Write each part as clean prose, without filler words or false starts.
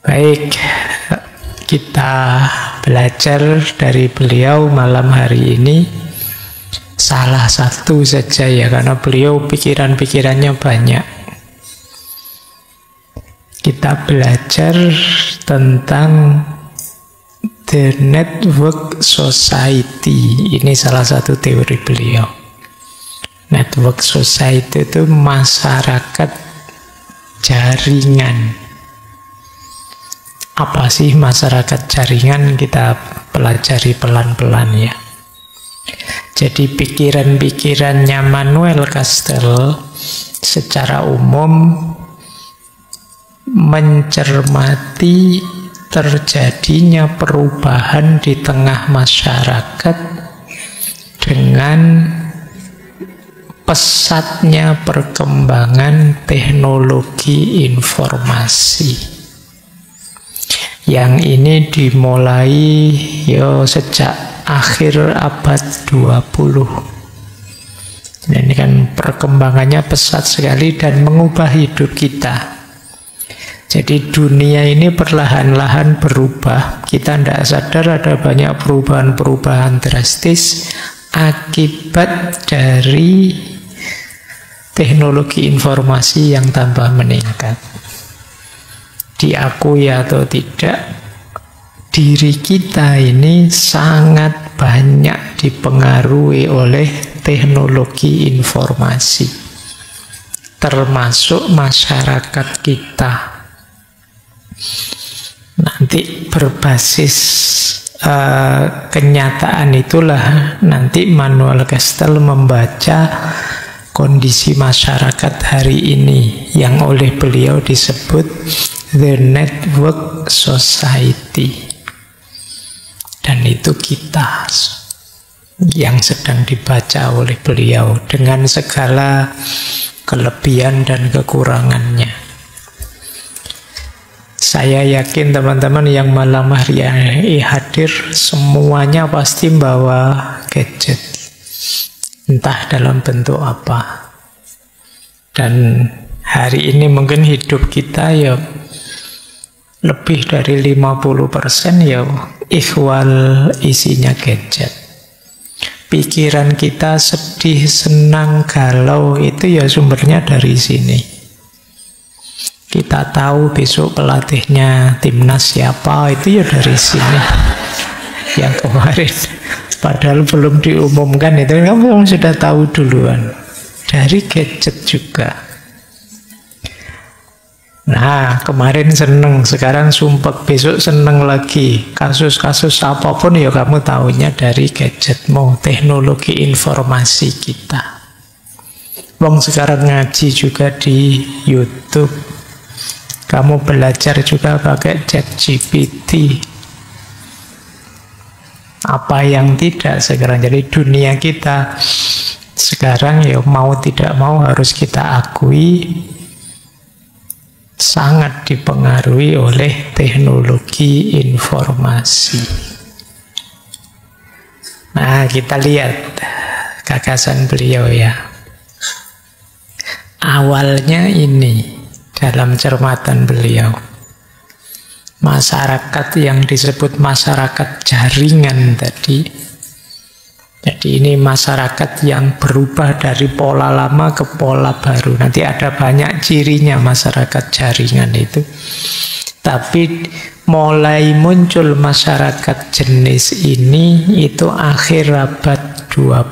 Baik, kita belajar dari beliau malam hari ini salah satu saja ya, karena beliau pikiran-pikirannya banyak. Kita belajar tentang The Network Society. Ini salah satu teori beliau. Network Society itu masyarakat jaringan. Apa sih masyarakat jaringan? Kita pelajari pelan-pelan ya. Jadi pikiran-pikirannya Manuel Castells secara umum mencermati terjadinya perubahan di tengah masyarakat dengan pesatnya perkembangan teknologi informasi. Yang ini dimulai sejak akhir abad 20. Nah, ini kan perkembangannya pesat sekali dan mengubah hidup kita. Jadi dunia ini perlahan-lahan berubah. Kita tidak sadar ada banyak perubahan-perubahan drastis akibat dari teknologi informasi yang tambah meningkat. Diakui atau tidak, diri kita ini sangat banyak dipengaruhi oleh teknologi informasi, termasuk masyarakat kita. Nanti berbasis kenyataan itulah nanti Manuel Castells membaca kondisi masyarakat hari ini yang oleh beliau disebut The Network Society. Dan itu kita yang sedang dibaca oleh beliau dengan segala kelebihan dan kekurangannya. Saya yakin teman-teman yang malam hari ini hadir semuanya pasti bawa gadget, entah dalam bentuk apa. Dan hari ini mungkin hidup kita ya lebih dari 50% ya ikhwal isinya gadget. Pikiran kita sedih, senang, galau itu ya sumbernya dari sini. Kita tahu besok pelatihnya timnas siapa, itu ya dari sini. Yang kemarin padahal belum diumumkan itu kamu sudah tahu duluan. Dari gadget juga. Nah, kemarin seneng, sekarang sumpek, besok seneng lagi. Kasus-kasus apapun ya kamu tahunya dari gadgetmu, teknologi informasi kita. Wong sekarang ngaji juga di YouTube. Kamu belajar juga pakai ChatGPT. Apa yang tidak sekarang. Jadi dunia kita sekarang ya mau tidak mau harus kita akui sangat dipengaruhi oleh teknologi informasi. Nah, kita lihat gagasan beliau ya. Awalnya ini dalam cermatan beliau. Masyarakat yang disebut masyarakat jaringan tadi. Jadi ini masyarakat yang berubah dari pola lama ke pola baru. Nanti ada banyak cirinya masyarakat jaringan itu. Tapi mulai muncul masyarakat jenis ini itu akhir abad 20.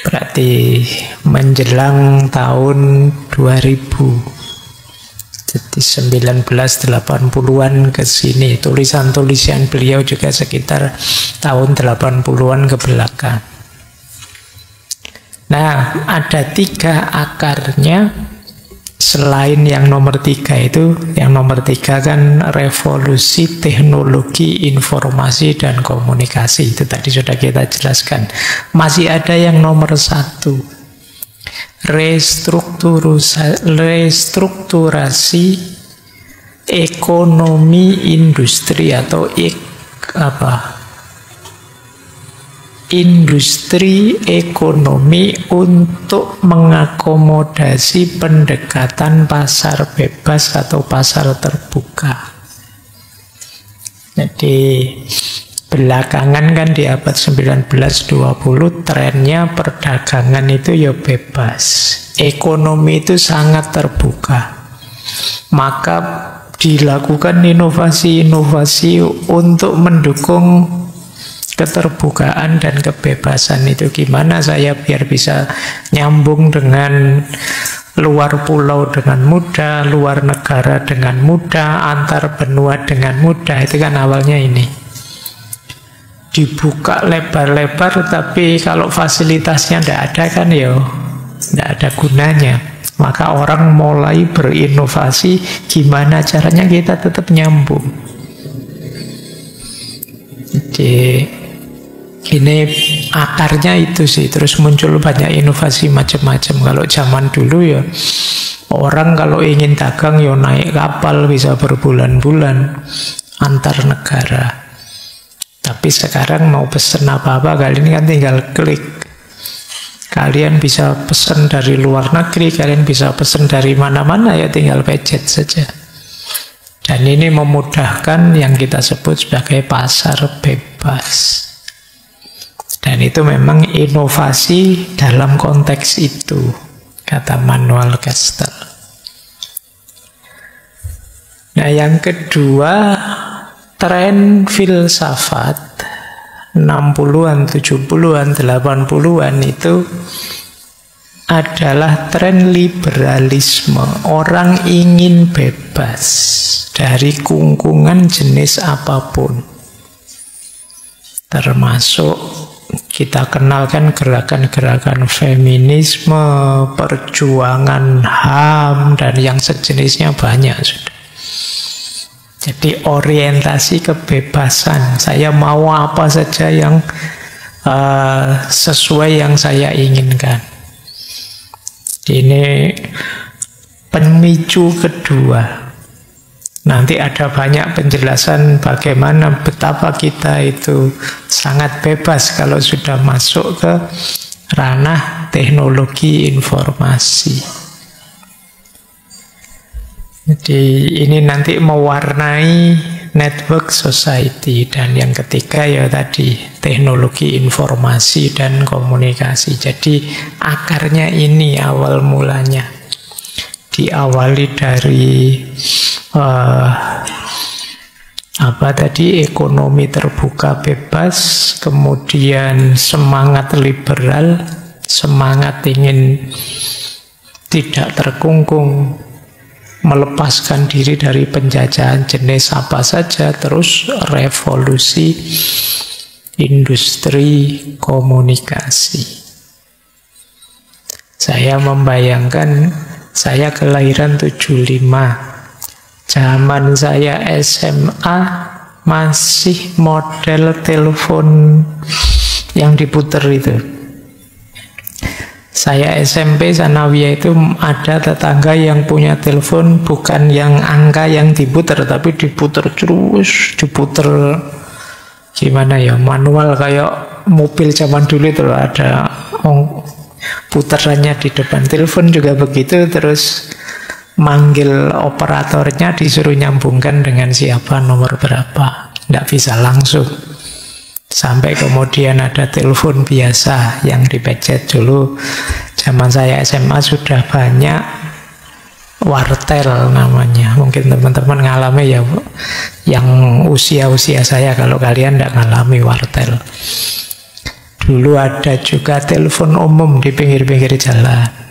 Berarti menjelang tahun 2000. Jadi 1980-an ke sini. Tulisan-tulisan beliau juga sekitar tahun 80-an ke belakang. Nah, ada 3 akarnya selain yang nomor 3 itu. Yang nomor 3 kan revolusi teknologi informasi dan komunikasi. Itu tadi sudah kita jelaskan. Masih ada yang nomor 1. Restrukturasi ekonomi industri atau industri ekonomi untuk mengakomodasi pendekatan pasar bebas atau pasar terbuka. Jadi belakangan kan di abad 19-20 trennya perdagangan itu ya bebas. Ekonomi itu sangat terbuka. Maka dilakukan inovasi-inovasi untuk mendukung keterbukaan dan kebebasan itu. Gimana saya biar bisa nyambung dengan luar pulau dengan mudah, luar negara dengan mudah, antar benua dengan mudah. Itu kan awalnya ini. Dibuka lebar-lebar, tapi kalau fasilitasnya tidak ada kan ya tidak ada gunanya. Maka orang mulai berinovasi, gimana caranya kita tetap nyambung. Jadi ini akarnya itu sih. Terus muncul banyak inovasi macam-macam. Kalau zaman dulu ya orang kalau ingin dagang ya naik kapal bisa berbulan-bulan antar negara. Tapi sekarang mau pesen apa-apa kali ini kan tinggal klik. Kalian bisa pesen dari luar negeri, kalian bisa pesen dari mana-mana, ya tinggal pencet saja. Dan ini memudahkan yang kita sebut sebagai pasar bebas. Dan itu memang inovasi dalam konteks itu, kata Manuel Castells. Nah, yang kedua, tren filsafat 60-an, 70-an, 80-an itu adalah tren liberalisme. Orang ingin bebas dari kungkungan jenis apapun. Termasuk kita kenalkan gerakan-gerakan feminisme, perjuangan HAM, dan yang sejenisnya banyak sudah. Jadi orientasi kebebasan. Saya mau apa saja yang sesuai yang saya inginkan. Ini pemicu kedua. Nanti ada banyak penjelasan bagaimana betapa kita itu sangat bebas kalau sudah masuk ke ranah teknologi informasi. Jadi ini nanti mewarnai network society. Dan yang ketiga ya tadi teknologi informasi dan komunikasi. Jadi akarnya ini awal mulanya diawali dari ekonomi terbuka bebas, kemudian semangat liberal, semangat ingin tidak terkungkung, melepaskan diri dari penjajahan jenis apa saja, terus revolusi industri komunikasi. Saya membayangkan, saya kelahiran 75. Zaman saya SMA masih model telepon yang diputer itu. Saya SMP Sanawiyah itu ada tetangga yang punya telepon bukan yang angka yang diputer, tapi diputer terus, diputer gimana ya, manual kayak mobil zaman dulu itu ada puterannya di depan. Telepon juga begitu, terus manggil operatornya disuruh nyambungkan dengan siapa, nomor berapa, nggak bisa langsung. Sampai kemudian ada telepon biasa yang dipencet dulu. Zaman saya SMA sudah banyak wartel namanya. Mungkin teman-teman ngalami ya, yang usia-usia saya, kalau kalian tidak ngalami wartel. Dulu ada juga telepon umum di pinggir-pinggir jalan.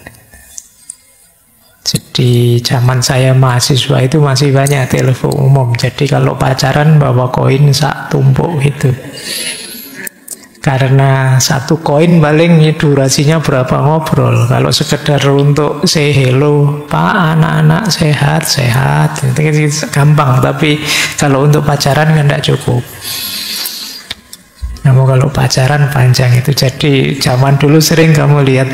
Jadi zaman saya mahasiswa itu masih banyak telepon umum. Jadi kalau pacaran bawa koin sak tumpuk gitu. Karena satu koin paling durasinya berapa ngobrol. Kalau sekedar untuk say hello, Pak, anak-anak sehat-sehat, itu gampang. Tapi kalau untuk pacaran kan tidak cukup. Kamu kalau pacaran panjang itu. Jadi zaman dulu sering kamu lihat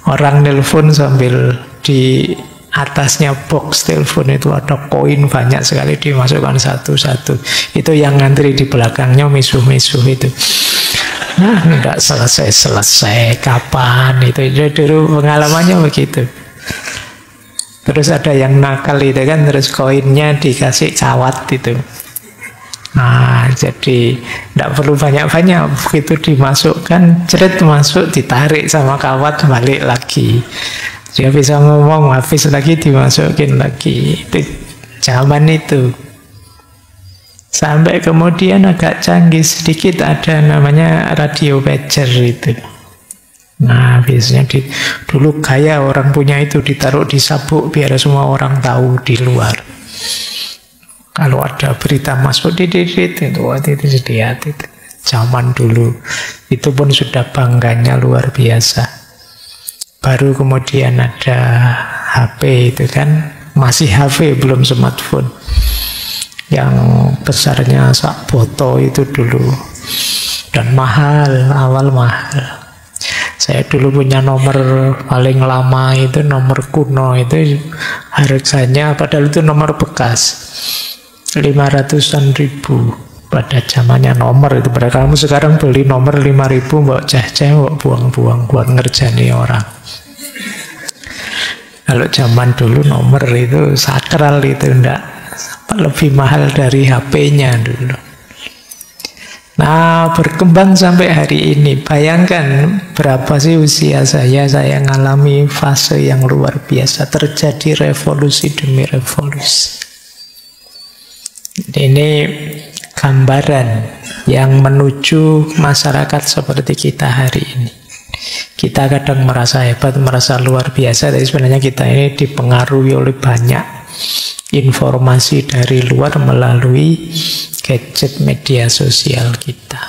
orang nelpon sambil di atasnya box telepon itu ada koin banyak sekali dimasukkan satu-satu. Itu yang ngantri di belakangnya misuh-misuh itu. Nggak selesai-selesai, kapan itu. Dulu pengalamannya begitu. Terus ada yang nakal itu kan, terus koinnya dikasih kawat itu. Nah, jadi tidak perlu banyak-banyak, begitu dimasukkan, ceret masuk, ditarik sama kawat, balik lagi. Dia bisa ngomong, habis lagi dimasukin lagi. Itu zaman itu. Sampai kemudian agak canggih sedikit, ada namanya radio pager itu. Nah, biasanya dulu gaya orang punya itu, ditaruh di sabuk biar semua orang tahu di luar. Kalau ada berita masuk itu lihat itu. Zaman dulu itu pun sudah bangganya luar biasa. Baru kemudian ada HP itu kan, masih HP belum smartphone. Yang besarnya sak boto itu dulu, dan mahal, awal mahal. Saya dulu punya nomor paling lama itu, nomor kuno itu harganya, padahal itu nomor bekas, 500-an ribu pada zamannya nomor itu. Pada kamu sekarang beli nomor 5.000 mbak cah-cah mbak buang-buang buat ngerjani orang. Kalau zaman dulu nomor itu sakral, itu enggak, lebih mahal dari HP-nya dulu. Nah, berkembang sampai hari ini. Bayangkan berapa sih usia saya ngalami fase yang luar biasa. Terjadi revolusi demi revolusi. Ini gambaran yang menuju masyarakat seperti kita hari ini. Kita kadang merasa hebat, merasa luar biasa, tapi sebenarnya kita ini dipengaruhi oleh banyak informasi dari luar melalui gadget media sosial kita.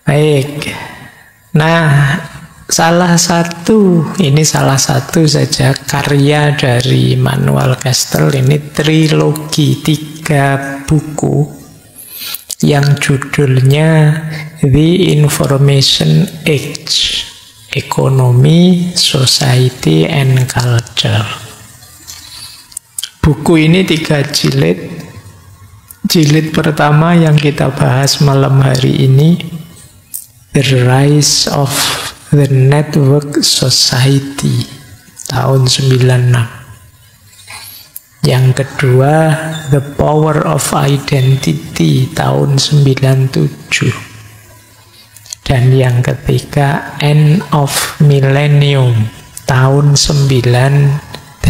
Baik. Nah, salah satu saja karya dari Manuel Castells, ini trilogi 3 buku yang judulnya The Information Age, Economy, Society, and Culture. Buku ini 3 jilid. Jilid pertama yang kita bahas malam hari ini, The Rise of the Network Society, tahun 96. Yang kedua, The Power of Identity, tahun 97. Dan yang ketiga, End of Millennium, tahun 98.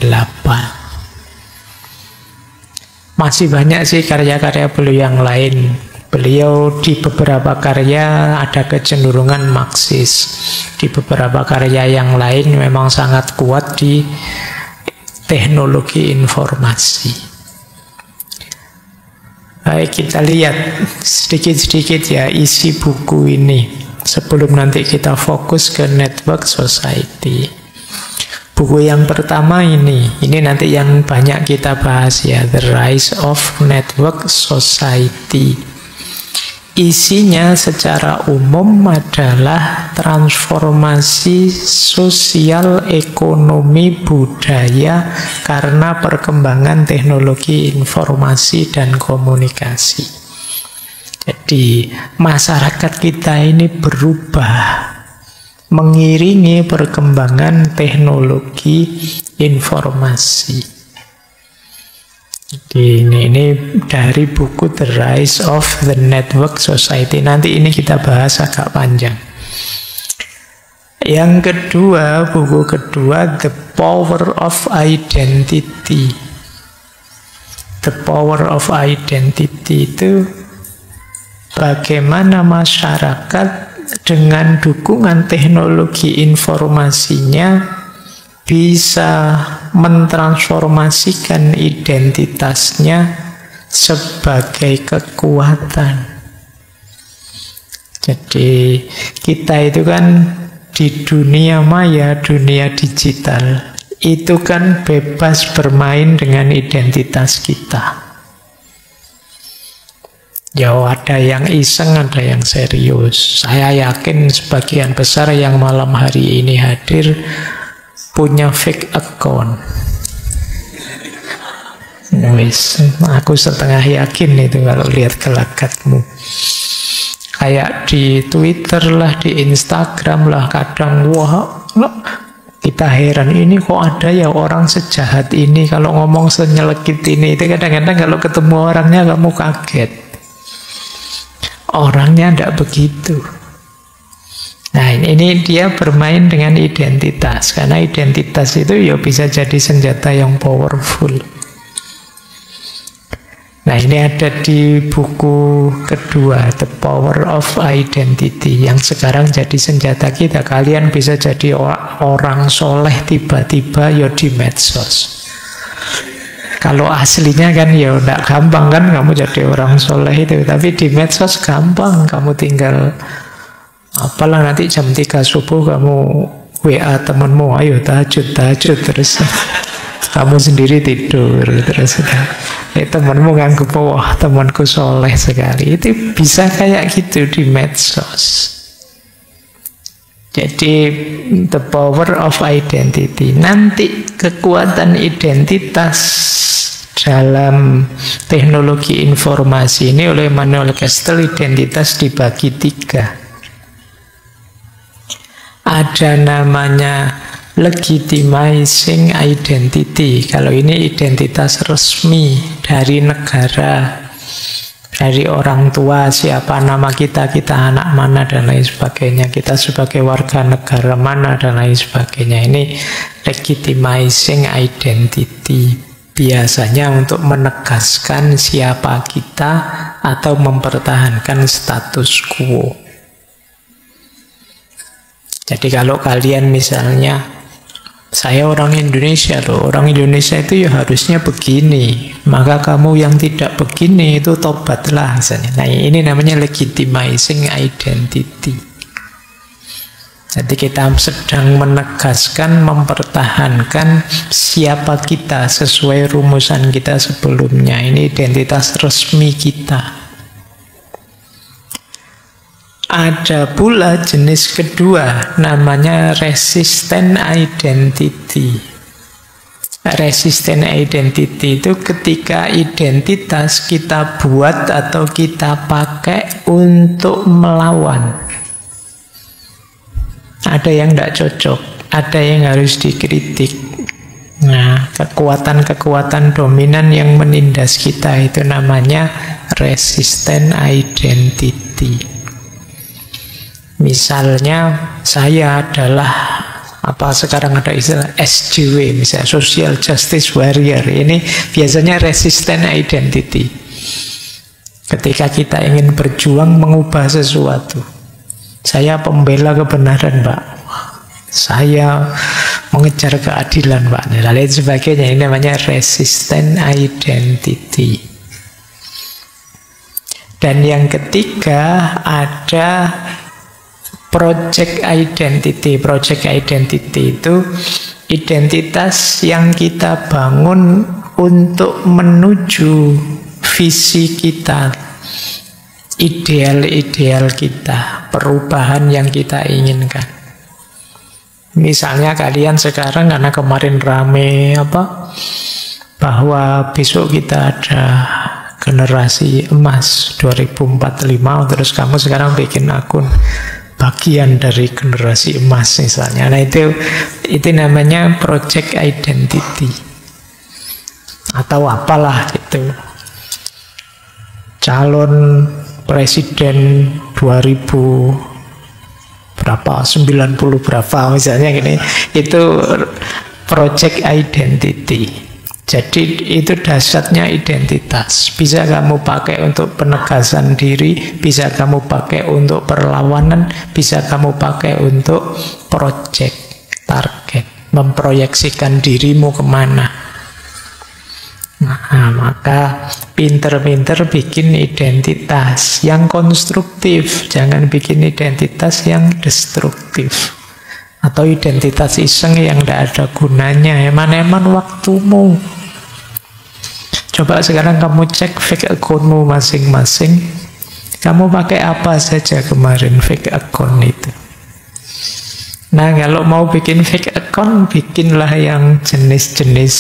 Masih banyak sih karya-karya beliau yang lain. Beliau di beberapa karya ada kecenderungan Marxis. Di beberapa karya yang lain memang sangat kuat di teknologi informasi. Baik, kita lihat sedikit-sedikit ya isi buku ini sebelum nanti kita fokus ke network society. Buku yang pertama ini nanti yang banyak kita bahas ya, The Rise of Network Society. Isinya secara umum adalah transformasi sosial, ekonomi, budaya karena perkembangan teknologi informasi dan komunikasi. Jadi masyarakat kita ini berubah mengiringi perkembangan teknologi informasi. Jadi ini dari buku The Rise of the Network Society. Nanti ini kita bahas agak panjang. Yang kedua, buku kedua, The Power of Identity. The Power of Identity itu bagaimana masyarakat dengan dukungan teknologi informasinya bisa mentransformasikan identitasnya sebagai kekuatan. Jadi kita itu kan di dunia maya, dunia digital, itu kan bebas bermain dengan identitas kita. Ya, ada yang iseng, ada yang serius. Saya yakin sebagian besar yang malam hari ini hadir punya fake account. Wis, aku setengah yakin itu kalau lihat gelagatmu. Kayak di Twitter lah, di Instagram lah, kadang wah, kita heran, ini kok ada ya orang sejahat ini, kalau ngomong senyelekit ini. Itu kadang-kadang kalau ketemu orangnya kamu kaget. Orangnya tidak begitu. Nah, ini dia bermain dengan identitas, karena identitas itu ya bisa jadi senjata yang powerful. Nah, ini ada di buku kedua, The Power of Identity, yang sekarang jadi senjata kita. Kalian bisa jadi orang soleh tiba-tiba ya di medsos. Kalau aslinya kan ya tidak gampang kan kamu jadi orang soleh itu. Tapi di medsos gampang, kamu tinggal apalah nanti jam 3 subuh kamu WA temenmu, ayo tahajud terus kamu sendiri tidur terus temanmu nganggep wah temanku soleh sekali. Itu bisa kayak gitu di medsos. Jadi the power of identity. Nanti kekuatan identitas dalam teknologi informasi ini oleh Emmanuel Castell, identitas dibagi 3. Ada namanya legitimizing identity. Kalau ini identitas resmi dari negara, dari orang tua, siapa nama kita anak mana dan lain sebagainya, kita sebagai warga negara mana dan lain sebagainya. Ini legitimizing identity, biasanya untuk menegaskan siapa kita atau mempertahankan status quo. Jadi kalau kalian misalnya, saya orang Indonesia loh, orang Indonesia itu ya harusnya begini, maka kamu yang tidak begini itu tobatlah misalnya. Nah, ini namanya legitimizing identity. Jadi kita sedang menegaskan, mempertahankan siapa kita sesuai rumusan kita sebelumnya. Ini identitas resmi kita. Ada pula jenis kedua, namanya resistant identity. Resistant identity itu ketika identitas kita buat atau kita pakai untuk melawan. Ada yang tidak cocok, ada yang harus dikritik. Nah, kekuatan-kekuatan dominan yang menindas kita itu namanya resistant identity. Misalnya saya adalah apa sekarang ada istilah SJW, misalnya Social Justice Warrior. Ini biasanya resistant identity. Ketika kita ingin berjuang mengubah sesuatu, saya pembela kebenaran, Pak. Saya mengejar keadilan, Pak. Dan lain sebagainya. Ini namanya resistant identity. Dan yang ketiga ada project identity. Project identity itu identitas yang kita bangun untuk menuju visi kita, ideal-ideal kita, perubahan yang kita inginkan. Misalnya kalian sekarang karena kemarin rame bahwa besok kita ada generasi emas 2045, terus kamu sekarang bikin akun bagian dari generasi emas misalnya. Nah itu namanya project identity atau apalah itu. Calon presiden 2000 berapa, 90 berapa misalnya gini, itu project identity. Jadi itu dasarnya identitas. Bisa kamu pakai untuk penegasan diri, bisa kamu pakai untuk perlawanan, bisa kamu pakai untuk project, target, memproyeksikan dirimu kemana. Nah, maka pinter-pinter bikin identitas yang konstruktif, jangan bikin identitas yang destruktif. Atau identitas iseng yang tidak ada gunanya, eman-eman waktumu. Coba sekarang kamu cek fake accountmu masing-masing. Kamu pakai apa saja kemarin fake account itu? Nah, kalau mau bikin fake tekon, bikinlah yang jenis-jenis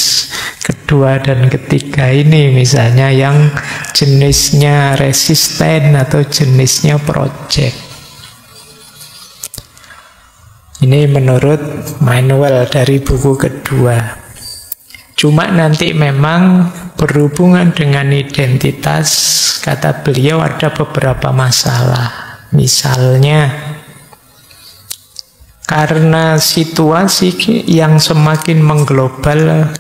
kedua dan ketiga ini, misalnya yang jenisnya resisten atau jenisnya project. Ini menurut manual dari buku kedua. Cuma nanti memang berhubungan dengan identitas, kata beliau ada beberapa masalah. Misalnya, karena situasi yang semakin mengglobal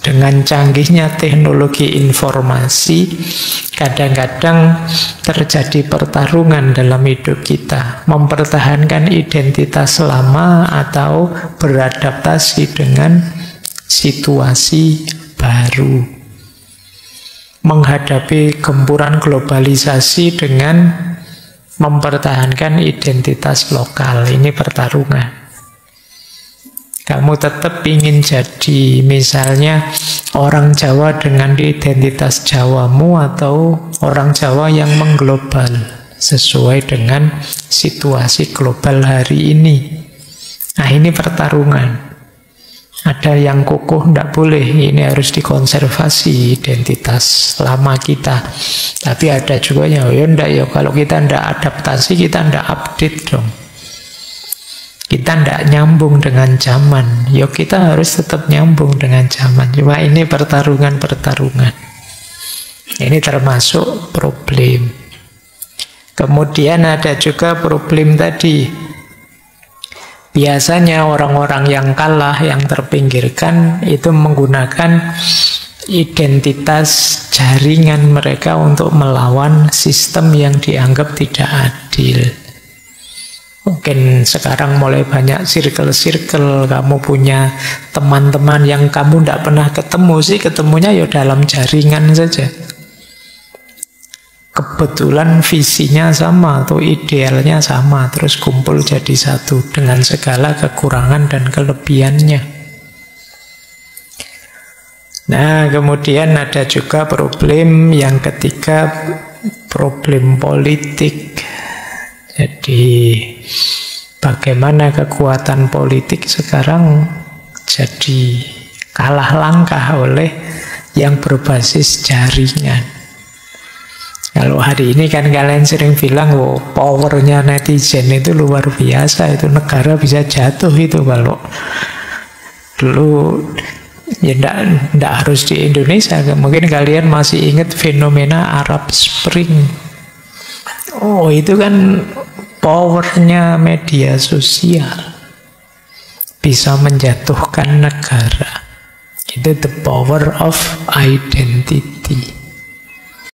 dengan canggihnya teknologi informasi, kadang-kadang terjadi pertarungan dalam hidup kita, mempertahankan identitas lama atau beradaptasi dengan situasi baru, menghadapi gempuran globalisasi dengan mempertahankan identitas lokal. Ini pertarungan. Kamu tetap ingin jadi misalnya orang Jawa dengan identitas Jawamu, atau orang Jawa yang mengglobal sesuai dengan situasi global hari ini. Nah, ini pertarungan. Ada yang kukuh, tidak boleh, ini harus dikonservasi identitas lama kita. Tapi ada juga yang ya enggak, ya kalau kita tidak adaptasi, kita tidak update dong. Kita tidak nyambung dengan zaman, ya kita harus tetap nyambung dengan zaman. Cuma ini pertarungan-pertarungan. Ini termasuk problem. Kemudian ada juga problem tadi. Biasanya orang-orang yang kalah, yang terpinggirkan, itu menggunakan identitas jaringan mereka untuk melawan sistem yang dianggap tidak adil. Mungkin sekarang mulai banyak circle-circle, kamu punya teman-teman yang kamu tidak pernah ketemu sih, ketemunya ya dalam jaringan saja. Kebetulan visinya sama atau idealnya sama, terus kumpul jadi satu dengan segala kekurangan dan kelebihannya. Nah, kemudian ada juga problem yang ketiga, problem politik. Jadi bagaimana kekuatan politik sekarang jadi kalah langkah oleh yang berbasis jaringan. Kalau hari ini kan kalian sering bilang, oh, powernya netizen itu luar biasa, itu negara bisa jatuh itu kalau dulu. Ya enggak harus di Indonesia, mungkin kalian masih ingat fenomena Arab Spring. Oh, itu kan powernya media sosial bisa menjatuhkan negara. Itu the power of identity.